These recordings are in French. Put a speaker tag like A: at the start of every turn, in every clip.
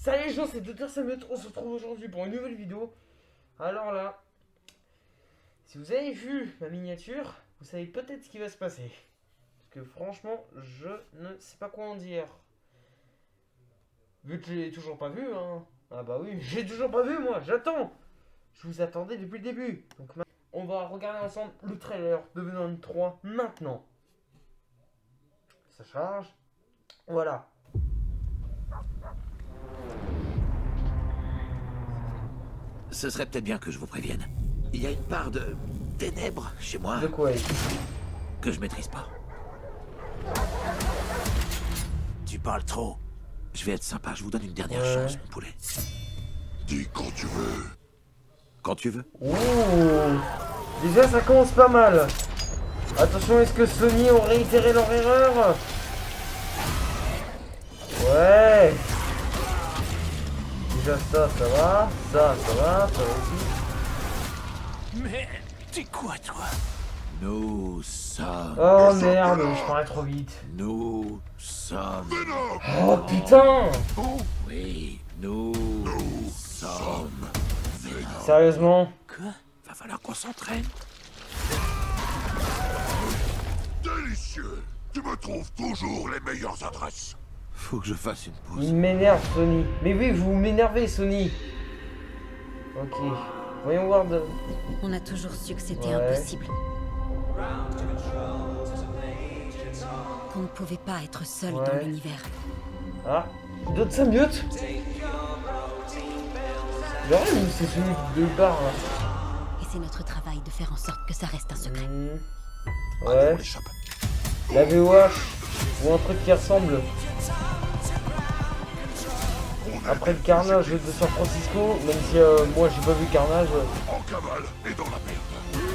A: Salut les gens, c'est Dr Samuel, on se retrouve aujourd'hui pour une nouvelle vidéo. Alors là, si vous avez vu ma miniature, vous savez peut-être ce qui va se passer. Parce que franchement, je ne sais pas quoi en dire. Vu que je l'ai toujours pas vu, hein. Ah bah oui, j'ai toujours pas vu moi, j'attends. Je vous attendais depuis le début. Donc on va regarder ensemble le trailer de Venom 3 maintenant. Ça charge. Voilà.
B: Ce serait peut-être bien que je vous prévienne. Il y a une part de ténèbres chez moi
A: De quoi
B: que je maîtrise pas. Tu parles trop. Je vais être sympa, je vous donne une dernière chance, mon poulet.
C: Dis quand tu veux.
B: Quand tu veux.
A: Ouh. Déjà ça commence pas mal. Attention, est-ce que Sony ont réitéré leur erreur? Ouais. Déjà ça va. Ça va aussi.
B: Mais t'es quoi, toi? Nous sommes...
A: Oh merde, je parlais trop vite.
B: Nous sommes...
A: Oh putain.
B: Oui, nous sommes...
A: Sérieusement?
B: Quoi? Va falloir qu'on s'entraîne.
C: Délicieux. Tu me trouves toujours les meilleures adresses.
B: Faut que je fasse une pause.
A: Il m'énerve Sony. Mais oui, vous m'énervez Sony. Ok. Voyons voir de...
D: On a toujours su que c'était
A: Ouais.
D: impossible. Qu'on ne pouvait pas être seul dans
A: Ouais.
D: l'univers.
A: Ah, d'autres symbiotes. Genre, c'est Sony de barre là.
D: Et c'est notre travail de faire en sorte que ça reste un secret.
C: Allez,
A: Ouais.
C: on l'échappe.
A: La VOH. Ou un truc qui ressemble. Après le carnage de San Francisco, même si moi j'ai pas vu carnage.
C: En cavale et dans la merde.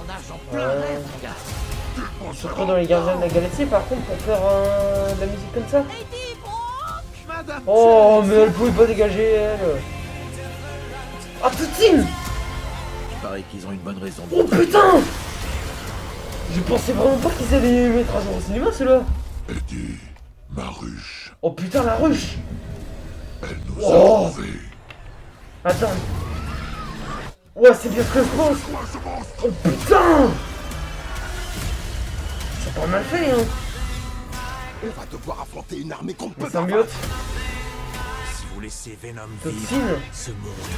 B: On nage en plein rêve, mon gars.
A: Je suis trop dans les gardiens de la galaxie par contre pour faire de la musique comme ça.
B: Madame
A: Oh mais elle pouvait pas dégager elle. Ah Poutine.
B: Il paraît qu'ils ont une bonne raison de...
A: Oh putain. Je pensais vraiment pas qu'ils allaient mettre à jour au cinéma celui-là.
C: Eddie, ma ruche.
A: Oh putain la ruche.
C: Elle nous
A: Oh.
C: a trouvés.
A: Attends. Ouais c'est bien ce que je pense.
C: Toi, ce monstre.
A: Oh putain. C'est pas mal fait hein.
C: On va devoir affronter une armée qu'on ne
A: Les
C: peut pas
A: symbiotes.
B: Si vous laissez Venom
A: Toxine.
B: vivre, ce monde,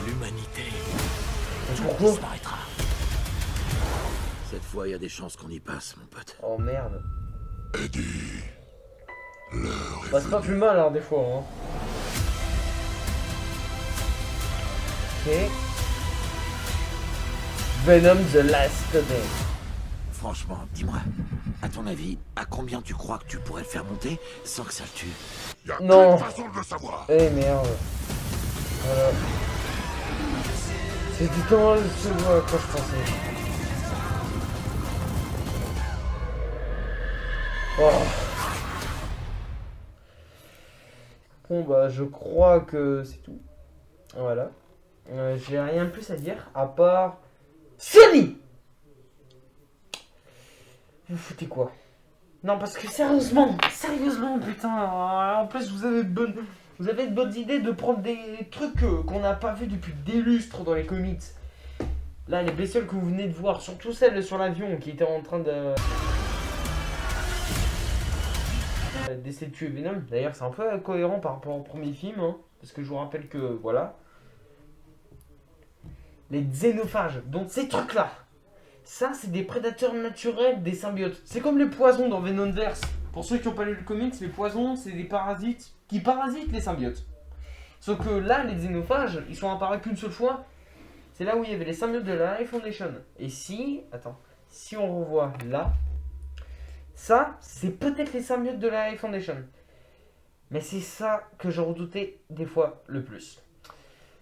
B: l'humanité,
A: Pourquoi?
B: disparaîtra. Cette fois, il y a des chances qu'on y passe, mon pote.
A: Oh merde.
C: Eddie, l'heure est
A: Bah c'est pas plus mal hein des fois hein. Ok. Venom the Last Day.
B: Franchement, dis-moi, à ton avis, à combien tu crois que tu pourrais le faire monter sans que ça le tue?
C: Y a
A: Non.
C: qu'une façon de le savoir.
A: Eh merde. Voilà. C'est du temps ce à quoi je pensais. Oh. Bon bah je crois que c'est tout. Voilà. J'ai rien de plus à dire à part Sony. Vous foutez quoi? Non parce que sérieusement putain, en plus vous avez de bonnes idées de prendre des trucs qu'on n'a pas vu depuis des lustres dans les comics. Là les bestioles que vous venez de voir, surtout celle sur l'avion qui était en train d'essayer de tuer Venom. D'ailleurs c'est un peu cohérent par rapport au premier film hein, parce que je vous rappelle que voilà. Les xénophages, donc ces trucs là. Ça, c'est des prédateurs naturels des symbiotes. C'est comme les poisons dans Venomverse. Pour ceux qui n'ont pas lu le comics, les poisons, c'est des parasites qui parasitent les symbiotes. Sauf que là, les xénophages, ils sont apparus qu'une seule fois. C'est là où il y avait les symbiotes de la Life Foundation. Et si... Attends. Si on revoit là... Ça, c'est peut-être les symbiotes de la Life Foundation. Mais c'est ça que je redoutais des fois le plus.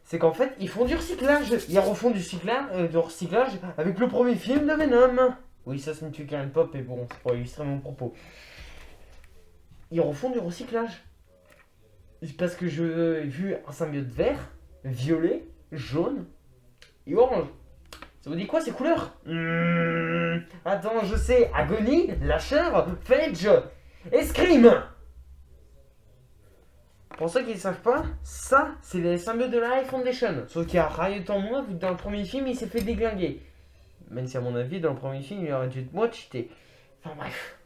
A: C'est qu'en fait, ils font du recyclage. Ils refont du recyclage avec le premier film de Venom. Oui, ça, c'est une tuque Karen Pop, et bon, c'est pour illustrer mon propos. Ils refont du recyclage. Parce que j'ai vu un symbiote vert, violet, jaune et orange. Ça vous dit quoi ces couleurs? Attends, je sais. Agony, Lâcheur, Fedge et Scream. pour ceux qui ne savent pas, ça, c'est les symbiotes de la Life Foundation. Sauf qu'il y a Riot en moins, vu que dans le premier film, il s'est fait déglinguer. Même si, à mon avis, dans le premier film, il aurait dû être moins cheaté. Enfin bref.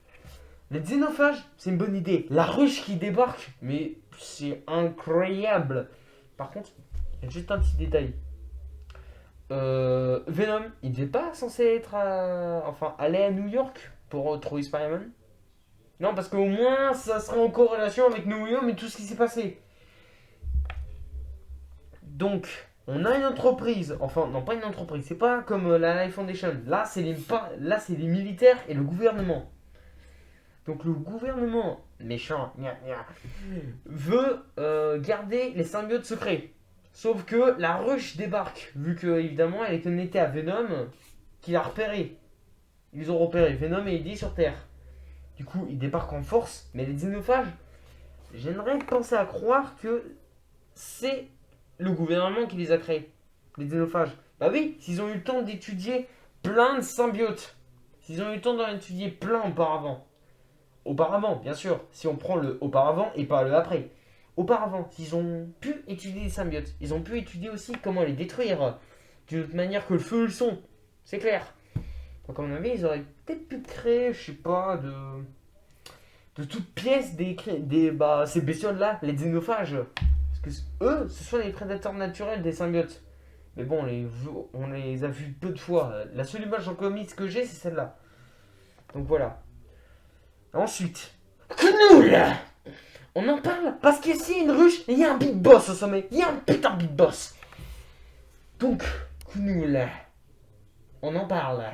A: Les xénophages, c'est une bonne idée. La ruche qui débarque, mais c'est incroyable. Par contre, il y a juste un petit détail. Venom, il n'était pas censé être aller à New York pour retrouver Spider-Man. Non, parce qu'au moins, ça serait en corrélation avec New York et tout ce qui s'est passé. Donc, on a une entreprise. Enfin, non, pas une entreprise. C'est pas comme la Life Foundation. Là, c'est les militaires et le gouvernement. Donc, le gouvernement, méchant, veut garder les symbiotes secrets. Sauf que la ruche débarque. Vu que, évidemment, elle est connectée à Venom, qui l'a repéré. Ils ont repéré Venom et Eddie sur Terre. Du coup, ils débarquent en force, mais les xénophages, j'aimerais penser à croire que c'est le gouvernement qui les a créés, les xénophages. Bah oui, s'ils ont eu le temps d'étudier plein de symbiotes, s'ils ont eu le temps d'en étudier plein auparavant, bien sûr, si on prend le auparavant et pas le après. Auparavant, s'ils ont pu étudier les symbiotes, ils ont pu étudier aussi comment les détruire d'une autre manière que le feu et le son, c'est clair. Donc à mon avis, ils auraient peut-être pu créer, je sais pas, de toutes pièces ces bestioles-là, les xénophages. Parce que eux, ce sont les prédateurs naturels des symbiotes. Mais bon, on les a vus peu de fois. La seule image en comics que j'ai, c'est celle-là. Donc voilà. Ensuite, Knull, on en parle parce qu'ici, une ruche, il y a un big boss au sommet. Il y a un putain de big boss. Donc, Knull, on en parle.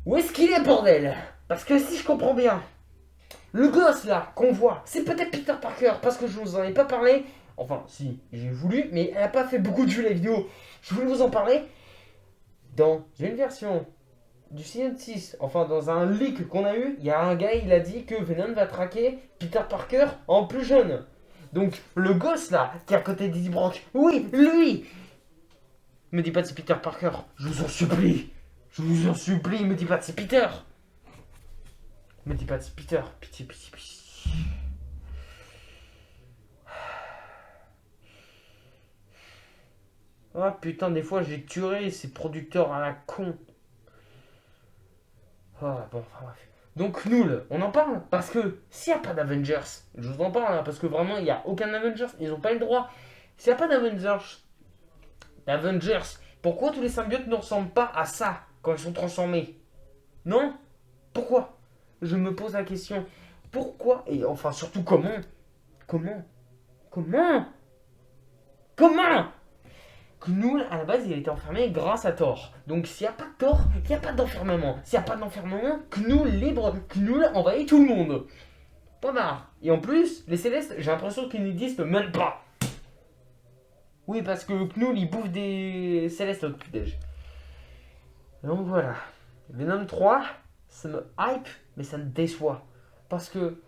A: Où est-ce qu'il est, bordel? Parce que si je comprends bien, le gosse là qu'on voit, c'est peut-être Peter Parker, parce que je vous en ai pas parlé. Enfin, si, j'ai voulu, mais elle a pas fait beaucoup de vues la vidéo. Je voulais vous en parler. Dans une version du Season 6, enfin dans un leak qu'on a eu, il y a un gars, il a dit que Venom va traquer Peter Parker en plus jeune. Donc, le gosse là, qui est à côté d'Eddie Brock, oui, lui. Me dis pas que c'est Peter Parker, je vous en supplie. Je vous en supplie, me dis pas que c'est Peter. Me dis pas que c'est Peter. Pitié, pitié, pitié. Ah putain, des fois j'ai tué ces producteurs à la con. Ah bon, enfin bref. Donc Knull, on en parle parce que s'il n'y a pas d'Avengers, je vous en parle hein, parce que vraiment il n'y a aucun Avengers, ils n'ont pas eu le droit. S'il n'y a pas d'Avengers, pourquoi tous les symbiotes ne ressemblent pas à ça quand ils sont transformés? Non? Pourquoi? Je me pose la question. Pourquoi? Et enfin surtout comment? Comment Knull, à la base, il a été enfermé grâce à Thor. Donc s'il n'y a pas de Thor, il n'y a pas d'enfermement. S'il n'y a pas d'enfermement, Knull libre, Knull envahit tout le monde. Pas marre. Et en plus, les Célestes, j'ai l'impression qu'ils n'existent même pas. Oui, parce que Knull, il bouffe des Célestes au petit-déj. Donc voilà. Venom 3, ça me hype, mais ça me déçoit. Parce que...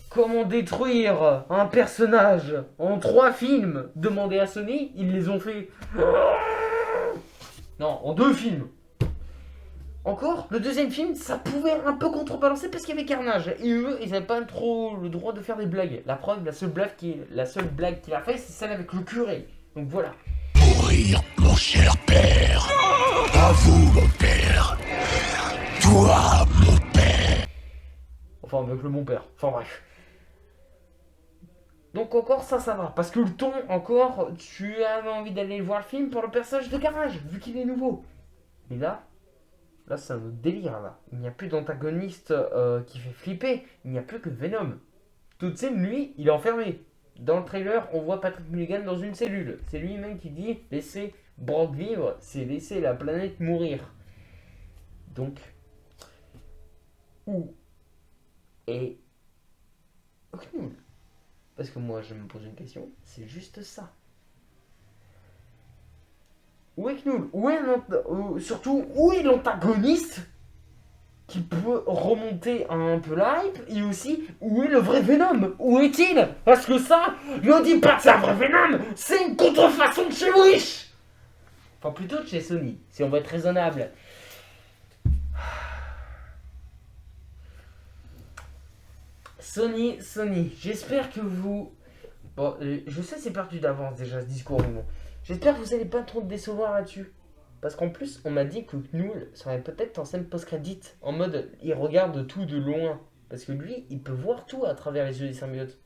A: Comment détruire un personnage en 3 films? Demandez à Sony, ils les ont fait. Non, en 2 films. Encore, le deuxième film, ça pouvait un peu contrebalancer parce qu'il y avait Carnage. Et eux, ils n'avaient pas trop le droit de faire des blagues. La preuve, la seule blague qu'il a fait, c'est celle avec le curé. Donc voilà.
C: Mourir, mon cher père. À vous, mon père. Toi, mon père.
A: Enfin, avec le mon père. Enfin bref. Donc encore ça va. Parce que le ton, encore, tu avais envie d'aller voir le film pour le personnage de Carnage, vu qu'il est nouveau. Mais là c'est un autre délire là. Il n'y a plus d'antagoniste qui fait flipper. Il n'y a plus que Venom. Toute scène, lui, il est enfermé. Dans le trailer, on voit Patrick Mulligan dans une cellule. C'est lui-même qui dit laisser Brock vivre, c'est laisser la planète mourir. Donc, où est Knull? Parce que moi, je me pose une question, c'est juste ça. Où est Knull? Surtout, où est l'antagoniste qui peut remonter un peu l'hype? Et aussi, où est le vrai Venom? Où est-il? Parce que ça, ne dis pas que c'est un vrai Venom, c'est une contrefaçon de chez Wish. Enfin, plutôt de chez Sony, si on va être raisonnable. Sony, j'espère que vous... Bon, je sais c'est perdu d'avance déjà ce discours, mais bon. J'espère que vous allez pas trop te décevoir là-dessus. Parce qu'en plus, on m'a dit que Knull serait peut-être en scène post-credit. En mode, il regarde tout de loin. Parce que lui, il peut voir tout à travers les yeux des symbiotes.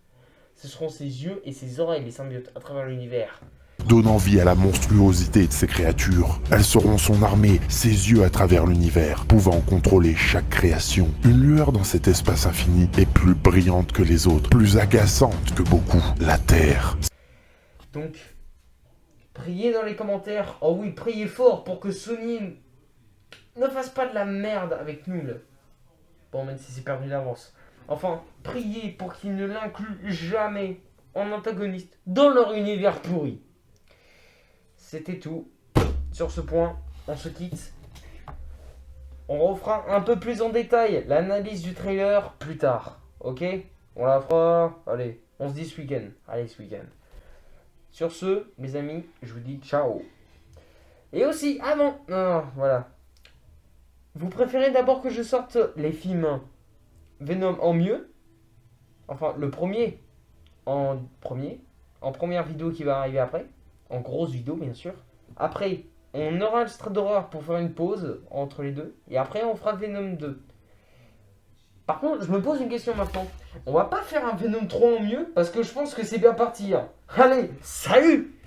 A: Ce seront ses yeux et ses oreilles, les symbiotes, à travers l'univers.
C: Donnant vie à la monstruosité de ces créatures. Elles seront son armée, ses yeux à travers l'univers, pouvant contrôler chaque création. Une lueur dans cet espace infini est plus brillante que les autres, plus agaçante que beaucoup, la Terre.
A: Donc, priez dans les commentaires. Oh oui, priez fort pour que Sony ne fasse pas de la merde avec Knull. Bon, même si c'est perdu d'avance. Enfin, priez pour qu'il ne l'inclue jamais en antagoniste dans leur univers pourri. C'était tout. Sur ce point, on se quitte. On refera un peu plus en détail l'analyse du trailer plus tard. Ok? On la fera. Allez, on se dit ce week-end. Allez, ce week-end. Sur ce, mes amis, je vous dis ciao. Et aussi, avant, voilà. Vous préférez d'abord que je sorte les films Venom en mieux? Enfin, le premier. En première vidéo qui va arriver après. En grosse vidéo, bien sûr. Après, on aura le strat d'horreur pour faire une pause entre les deux. Et après, on fera Venom 2. Par contre, je me pose une question maintenant. On va pas faire un Venom 3 en mieux parce que je pense que c'est bien parti. Hein. Allez, salut!